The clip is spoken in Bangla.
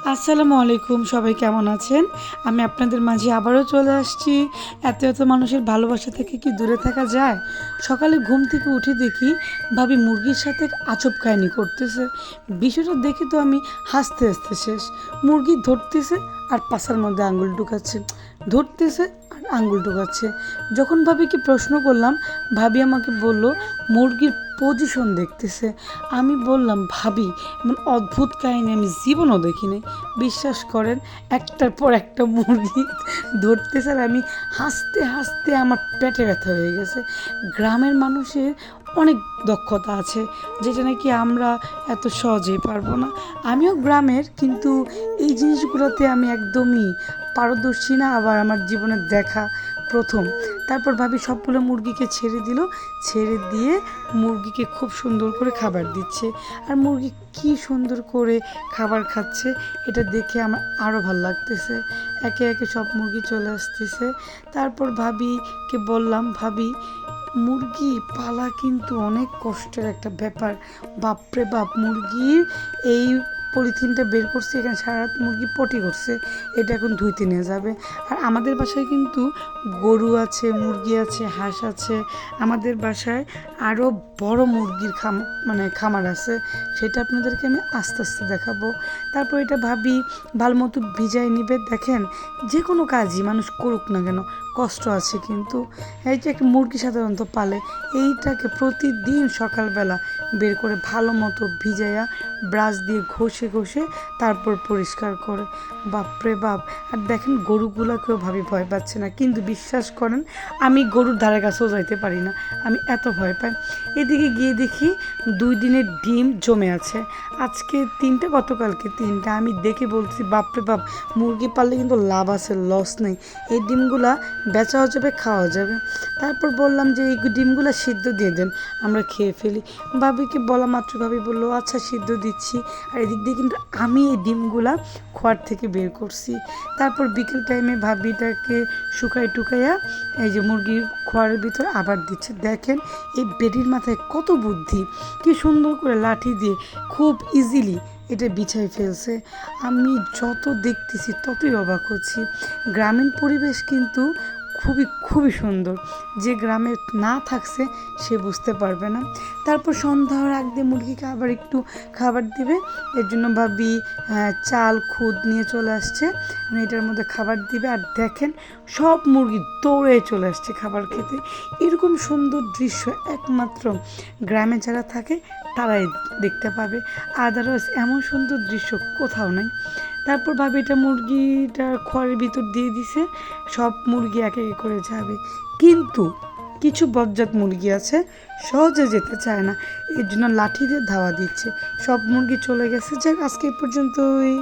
আসসালামু আলাইকুম, সবাই কেমন আছেন? আমি আপনাদের মাঝে আবারও চলে আসছি। এত মানুষের ভালোবাসা থেকে কি দূরে থাকা যায়? সকালে ঘুম থেকে উঠে দেখি ভাবি মুরগির সাথে আজব কাহিনী করতেছে। বিষয়টা দেখে তো আমি হাসতে হাসতে শেষ। মুরগি ধরতেছে আর পাছার মধ্যে আঙুল ঢুকাচ্ছে, ধরতেছে আর আঙুল ঢুকাচ্ছে। যখন ভাবিকে প্রশ্ন করলাম, ভাবি আমাকে বলল মুরগির পজিশন দেখতেছে। আমি বললাম, ভাবি এমন অদ্ভুত কাহিনী আমি জীবনও দেখিনি। বিশ্বাস করেন, একটার পর একটা মুরগি ধরতেছে আর আমি হাসতে হাসতে আমার পেটে ব্যথা হয়ে গেছে। গ্রামের মানুষের অনেক দক্ষতা আছে, যেটা নাকি আমরা এত সহজেই পারবো না। আমিও গ্রামের, কিন্তু এই জিনিসগুলোতে আমি একদমই পারদর্শী না, আবার আমার জীবনের দেখা প্রথম। তারপর ভাবি সবগুলো মুরগিকে ছেড়ে দিল, ছেড়ে দিয়ে মুরগিকে খুব সুন্দর করে খাবার দিচ্ছে। আর মুরগি কি সুন্দর করে খাবার খাচ্ছে, এটা দেখে আমার আরও ভালো লাগতেছে। একে একে সব মুরগি চলে আসতেছে। তারপর ভাবিকে বললাম, ভাবি মুরগি পালা কিন্তু অনেক কষ্টের একটা ব্যাপার। বাপরে বাপ, মুরগির এই পলিথিনটা বের করছে, এখানে সারা রাত মুরগি পটি করছে, এটা এখন ধুইতে নিয়ে যাবে। আর আমাদের বাসায় কিন্তু গরু আছে, মুরগি আছে, হাঁস আছে। আমাদের বাসায় আরও বড় মুরগির খামার আছে, সেটা আপনাদেরকে আমি আস্তে আস্তে দেখাবো। তারপর এটা ভাবি ভালো মতো ভিজাই নিবে। দেখেন, যে কোনো কাজই মানুষ করুক না কেন কষ্ট আছে, কিন্তু এই যে একটা মুরগি সাধারণত পালে, এইটাকে প্রতিদিন সকালবেলা বের করে ভালো মতো ভিজাইয়া ব্রাশ দিয়ে ঘষে ঘষে তারপর পরিষ্কার করে। বাপরে বাপ! আর দেখেন গরুগুলোকেও ভাবি ভয় পাচ্ছে না, কিন্তু বিশ্বাস করেন আমি গরুর ধারে কাছেও যাইতে পারি না, আমি এত ভয় পাই। এদিকে গিয়ে দেখি 2 দিনের ডিম জমে আছে, আজকে 3টা, গতকালকে 3টা। আমি দেখে বলছি, বাপরে বাপ, মুরগি পাললে কিন্তু লাভ আছে, লস নেই। এই ডিমগুলা বেচাও যাবে, খাওয়া যাবে। তারপর বললাম যে এই ডিমগুলো সিদ্ধ দিয়ে দেন, আমরা খেয়ে ফেলি। ভাবিকে বলা মাত্র ভাবি বললো, আচ্ছা সিদ্ধ দিচ্ছি। আর এদিক দিয়ে কিন্তু আমি এই ডিমগুলা খোয়ার থেকে বের করছি। তারপর বিকেল টাইমে ভাবিটাকে টুকাইয়া এই যে মুরগির খোয়ারের ভিতর আবার দিচ্ছে। দেখেন এই বেডির মাথায় কত বুদ্ধি, কি সুন্দর করে লাঠি দিয়ে খুব ইজিলি এটা বিছাই ফেলছে। আমি যত দেখতেছি ততই অবাক হচ্ছি। গ্রামীণ পরিবেশ কিন্তু খুবই খুবই সুন্দর, যে গ্রামে না থাকছে সে বুঝতে পারবে না। তারপর সন্ধ্যা হওয়ার আগ দিয়ে মুরগিকে আবার একটু খাবার দিবে, এর জন্য ভাবি চাল খুদ নিয়ে চলে আসছে, এটার মধ্যে খাবার দিবে। আর দেখেন সব মুরগি দৌড়ে চলে আসছে খাবার খেতে। এরকম সুন্দর দৃশ্য একমাত্র গ্রামে যারা থাকে তারাই দেখতে পাবে, আদারওয়াইজ এমন সুন্দর দৃশ্য কোথাও নাই। তারপর ভাবি এটা মুরগিটার খড়ের ভিতর দিয়ে দিছে, সব মুরগি এক এক করে যাবে। কিন্তু কিছু বজ্জাত মুরগি আছে, সহজে যেতে চায় না, এর জন্য লাঠি দিয়ে ধাওয়া দিচ্ছে। সব মুরগি চলে গেছে। যাক, আজকে এই পর্যন্তই।